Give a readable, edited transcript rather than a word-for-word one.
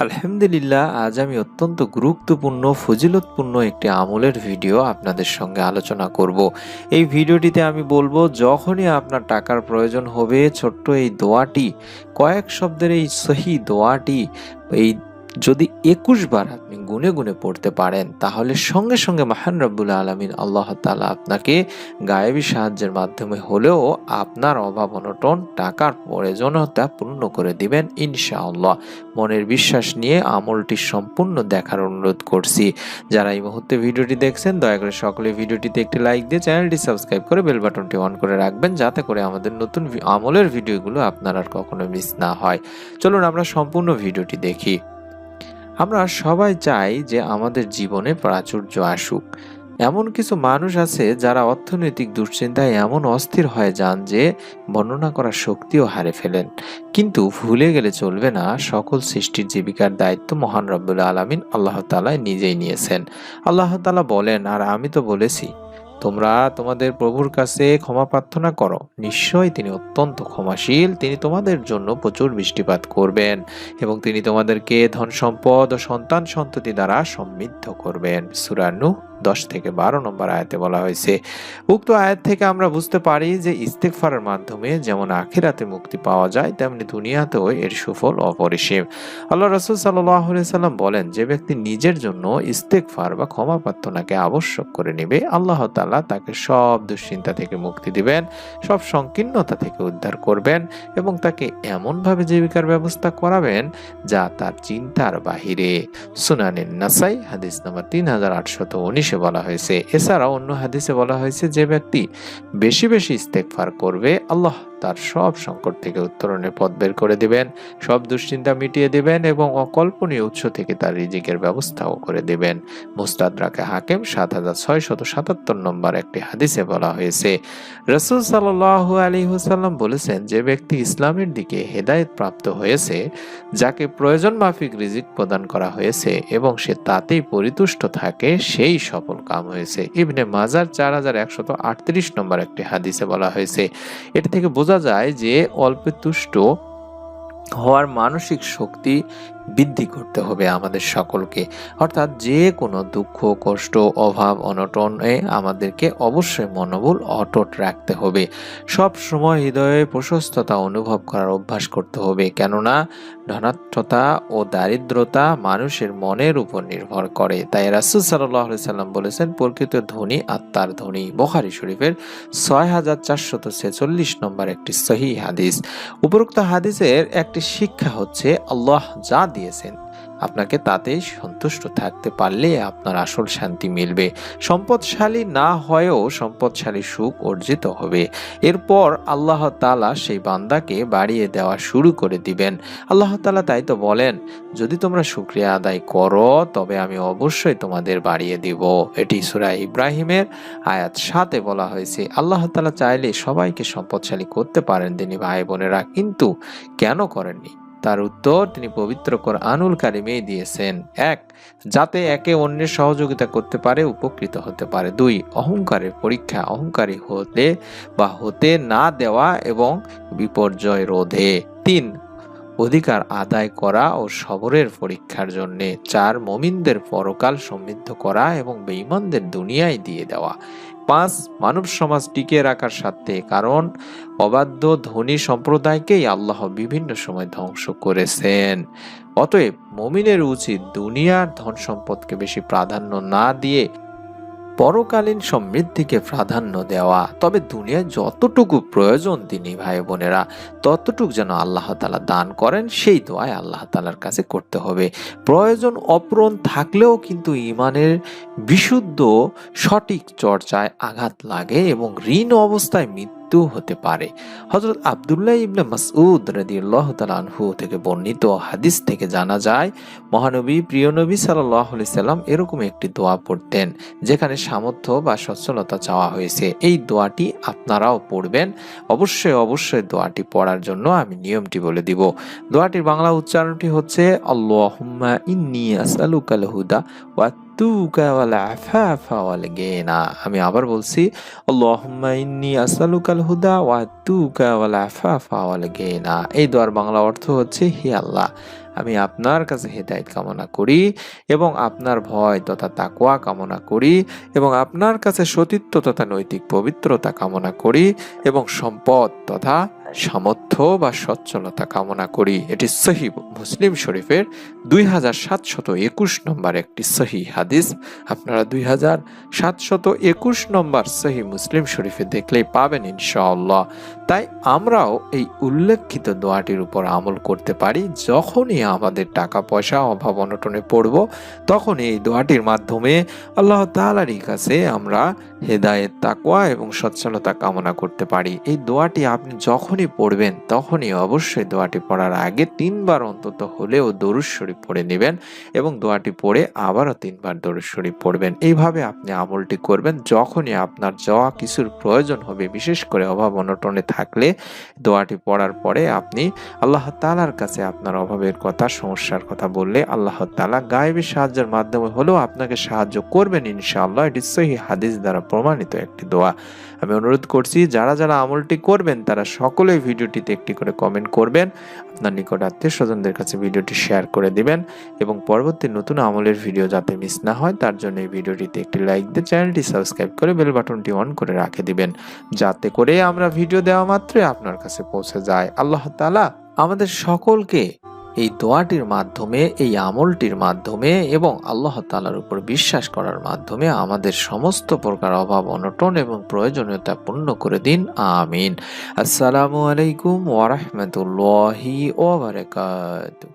আলহামদুলিল্লাহ, আজ আমি অত্যন্ত গুরুত্বপূর্ণ ফজিলতপূর্ণ একটি আমলের ভিডিও আপনাদের সঙ্গে আলোচনা করব। এই ভিডিওটিতে আমি বলবো, যখনই আপনার টাকার প্রয়োজন হবে, ছোট্ট এই দোয়াটি, কয়েক শব্দের এই সহি দোয়াটি এই যদি ২১ বার আপনি গুনে গুনে পড়তে পারেন, তাহলে সঙ্গে সঙ্গে মহান রব্বুল আলামিন আল্লাহ তাআলা আপনাকে গায়েবী সাহায্যের মাধ্যমে হলেও আপনার অভাব অনটন, টাকার প্রয়োজনীয়তা পূর্ণ করে দিবেন ইনশাআল্লাহ। মনের বিশ্বাস নিয়ে আমলটি সম্পূর্ণ দেখার অনুরোধ করছি। যারা এই মুহূর্তে ভিডিওটি দেখছেন, দয়া করে সকলে ভিডিওটিতে একটি লাইক দিয়ে চ্যানেলটি সাবস্ক্রাইব করে বেল বাটনটি অন করে রাখবেন, যাতে করে আমাদের নতুন আমলের ভিডিওগুলো আপনার আর কখনো মিস না হয়। চলুন আমরা সম্পূর্ণ ভিডিওটি দেখি। আমরা সবাই চাই যে আমাদের জীবনে প্রাচুর্য আসুক। এমন কিছু মানুষ আছে যারা অর্থনৈতিক দুশ্চিন্তায় এমন অস্থির হয়ে যান যে বর্ণনা করার শক্তিও হারে ফেলেন। কিন্তু ভুলে গেলে চলবে না, সকল সৃষ্টির জীবিকার দায়িত্ব মহান রব্বুল আলামিন আল্লাহ তাআলা নিজেই নিয়েছেন। আল্লাহ তাআলা বলেন, আর আমি তো বলেছি, তোমরা তোমাদের প্রভুর কাছে ক্ষমা প্রার্থনা করো, নিশ্চয়ই তিনি অত্যন্ত ক্ষমাশীল, তিনি তোমাদের জন্য প্রচুর বৃষ্টিপাত করবেন এবং তিনি তোমাদেরকে ধন সম্পদ ও সন্তান সন্ততি দ্বারা সমৃদ্ধ করবেন। সূরা নূহ 10 থেকে 12 নম্বর আয়াতে বলা হয়েছে। উক্ত আয়াত থেকে আমরা বুঝতে পারি যে ইস্তেগফারের মাধ্যমে যেমন আখিরাতে মুক্তি পাওয়া যায়, তেমনি দুনিয়াতেও এর সুফল অপরিসীম। আল্লাহ রাসূল সাল্লাল্লাহু আলাইহি সাল্লাম বলেন, যে ব্যক্তি নিজের জন্য ইস্তেগফার বা ক্ষমা প্রার্থনাকে আবশ্যক করে নেবে, আল্লাহ তাআলা তাকে সব দুশ্চিন্তা থেকে মুক্তি দিবেন, সব সংকীর্ণতা থেকে উদ্ধার করবেন এবং তাকে এমনভাবে জীবিকার ব্যবস্থা করাবেন যা তার চিন্তার বাহিরে। সুনানে নাসাই হাদিস নম্বর 3819 বলা হয়েছে। এছাড়াও অন্য হাদিসে বলা হয়েছে, যে ব্যক্তি বেশি বেশি ইস্তেগফার করবে, আল্লাহ তার সব সংকট থেকে উত্তরণের পথ বের করে দিবেন, সব দুশ্চিন্তা মিটিয়ে দিবেন এবং অকল্পনীয় উৎস থেকে তার রিজিকের ব্যবস্থাও করে দিবেন। মুস্তাদরাকে হাকিম 7677 নম্বর একটি হাদিসে বলা হয়েছে, রাসূল সাল্লাল্লাহু আলাইহি ওয়াসাল্লাম বলেছেন, যে ব্যক্তি ইসলামের দিকে হেদায়েত প্রাপ্ত হয়েছে, যাকে প্রয়োজন মাফিক রিজিক প্রদান করা হয়েছে এবং সে তাতেই পরিতুষ্ট থাকে, সেই সফল কাম হয়েছে। ইবনে মাজার 4138 নম্বর একটি হাদিসে বলা হয়েছে। এটা থেকে বোঝা যায় যে অল্পে তুষ্ট হওয়ার মানসিক শক্তি বৃদ্ধি করতে হবে আমাদের সকলকে। অর্থাৎ যে কোনো দুঃখ, কষ্ট, অভাব অনটনে আমাদেরকে অবশ্যই মনোবল অটুট রাখতে হবে। সব সময় হৃদয়ে প্রশস্ততা অনুভব করার অভ্যাস করতে হবে, কেননা ধনাত্মতা ও দারিদ্রতা মানুষের মনের উপর নির্ভর করে। তাই রাসূল সাল্লাল্লাহু আলাইহি সাল্লাম বলেছেন, প্রকৃত ধনী আত্মার ধনী। বুখারী শরীফের 6446 নম্বর একটি সহিহ হাদিস। উপরোক্ত হাদিসের একটি শিক্ষা হচ্ছে, আল্লাহ যা দিয়েছেন আপনাকে তাতেই সন্তুষ্ট থাকতে পারলে আপনার আসল শান্তি মিলবে। সম্পদশালী না হয়েও সম্পদশালী সুখ অর্জিত হবে। এরপর আল্লাহ তাআলা সেই বান্দাকে বাড়িয়ে দেওয়া শুরু করে দিবেন। আল্লাহ তাআলা তাই তো বলেন, যদি তোমরা শুকরিয়া আদায় করো তবে আমি অবশ্যই তোমাদের বাড়িয়ে দিব। এটি সূরা ইব্রাহিমের আয়াত 7-এ বলা হয়েছে। আল্লাহ তাআলা চাইলে সবাইকে সম্পদশালী করতে পারেন তিনি ভাই বোনেরা, কিন্তু কেন করেননি? তার উত্তর তিনি পবিত্র কোরআনুল কারিমেই দিয়েছেন। 1, যাতে একে অন্যের সহযোগিতা করতে পারে, উপকৃত হতে পারে। 2, অহংকারের পরীক্ষা, অহংকারী হতে বা হতে না দেওয়া এবং বিপর্যয় রোধে। 3, অধিকার আদায় করা ও সবরের পরীক্ষার জন্য। 4, মুমিনদের পরকাল সমৃদ্ধ করা এবং বেঈমানদের দুনিয়ায় দিয়ে দেওয়া। 5, মানব সমাজ টিকিয়ে রাখার স্বার্থে, কারণ অবাধ্য ধনী সম্প্রদায়কেই আল্লাহ বিভিন্ন সময় ধ্বংস করেছেন। অতএব মুমিনের উচিত দুনিয়ার ধন সম্পদকে বেশি প্রাধান্য না দিয়ে পরকালীন সমৃদ্ধিকে প্রাধান্য দেওয়া। তবে দুনিয়ায় যতটুকু প্রয়োজন তিনি ভাই বোনেরা, ততটুকু যেন আল্লাহ তাআলা দান করেন, সেই দোয়ায় আল্লাহ তাআলার কাছে করতে হবে। প্রয়োজন অপূরণ থাকলেও কিন্তু ঈমানের বিশুদ্ধ সঠিক চর্চায় আঘাত লাগে এবং ঋণ অবস্থায় মৃত্যু হতে পারে। হযরত আব্দুল্লাহ ইবনে মাসউদ রাদিয়াল্লাহু তাআলা আনহু থেকে বর্ণিত হাদিস থেকে জানা যায়, মহানবী প্রিয় নবী সাল্লাল্লাহু আলাইহি সাল্লাম এরকম একটি দোয়া পড়তেন, যেখানে সামর্থ্য বা সচ্ছলতা চাওয়া হয়েছে। এই দোয়াটি আপনারাও পড়বেন। অবশ্যই অবশ্যই দোয়াটি পড়ার জন্য আমি নিয়মটি বলে দিব। দোয়াটির বাংলা উচ্চারণটি হচ্ছে, আল্লাহুম্মা ইন্নী আসআলুকাল হুদা ওয়া তুকা ওয়াল আফাফা ওয়াল গিনা। আমি আবার বলছি, আল্লাহুম্মা ইন্নী আসআলুকাল হুদা ওয়া তুকা ওয়াল আফাফা ওয়াল গিনা। এই দোয়ার বাংলা অর্থ হচ্ছে, হে আল্লাহ, আমি আপনার কাছে হেদায়েত কামনা করি এবং আপনার ভয় তথা তাকওয়া কামনা করি এবং আপনার কাছে সতীত্ব তথা নৈতিক পবিত্রতা কামনা করি এবং সম্পদ তথা সামর্থ্য বা সচ্ছলতা কামনা করি। এটি সহিহ মুসলিম শরীফের 2721 নম্বর একটি সহিহ হাদিস। আপনারা 2721 নম্বর সহিহ মুসলিম শরীফে দেখলেই পাবেন ইনশাআল্লাহ। তাই আমরাও এই উল্লেখিত দোয়াটির উপর আমল করতে পারি। যখনই আমাদের টাকা পয়সা অভাব অনটনে পড়ব, তখন এই দোয়াটির মাধ্যমে আল্লাহ তাআলার কাছে আমরা হেদায়েত, তাকওয়া এবং সচ্ছলতা কামনা করতে পারি। এই দোয়াটি আপনি যখনই পড়বেন, তখনই অবশ্যই দোয়াটি পড়ার আগে 3 বার অন্তত হলেও দরুদ শরীফ পড়ে নেবেন এবং দোয়াটি পড়ে আবারও 3 বার দরুদ শরীফ পড়বেন। এইভাবে আপনি আমলটি করবেন। যখনই আপনার যা কিছুর প্রয়োজন হবে, বিশেষ করে অভাব অনটনে থাকলে, দোয়াটি পড়ার পরে আপনি আল্লাহ তাআলার কাছে আপনার অভাবের কথা, সমস্যার কথা বললে আল্লাহ তাআলা গায়েবী সাহায্যের মাধ্যমে হলেও আপনাকে সাহায্য করবেন ইনশাআল্লাহ। এটি সহিহ হাদিস দ্বারা প্রমাণিত একটি দোয়া। আমি অনুরোধ করছি, যারা যারা আমলটি করবেন তারা সকলেই ভিডিওটিতে একটি করে কমেন্ট করবেন, আপনার নিকট আত্মীয়-স্বজনদের কাছে ভিডিওটি শেয়ার করে দিবেন এবং পরবর্তী নতুন আমলের ভিডিও যাতে মিস না হয় তার জন্য এই ভিডিওটিতে একটি লাইক দিয়ে চ্যানেলটি সাবস্ক্রাইব করে বেল বাটনটি অন করে রেখে দিবেন, যাতে করে আমরা ভিডিও দেওয়া মাত্রই আপনার কাছে পৌঁছে যায়। আল্লাহ তাআলা আমাদের সকলকে এই দোয়াটির মাধ্যমে, এই আমলটির মাধ্যমে এবং আল্লাহ তাআলার উপর বিশ্বাস করার মাধ্যমে আমাদের সমস্ত প্রকার অভাব অনটন এবং প্রয়োজনীয়তা পূর্ণ করে দিন। আমিন। আসসালামু আলাইকুম ওয়া রাহমাতুল্লাহি ওয়া বারাকাতুহু।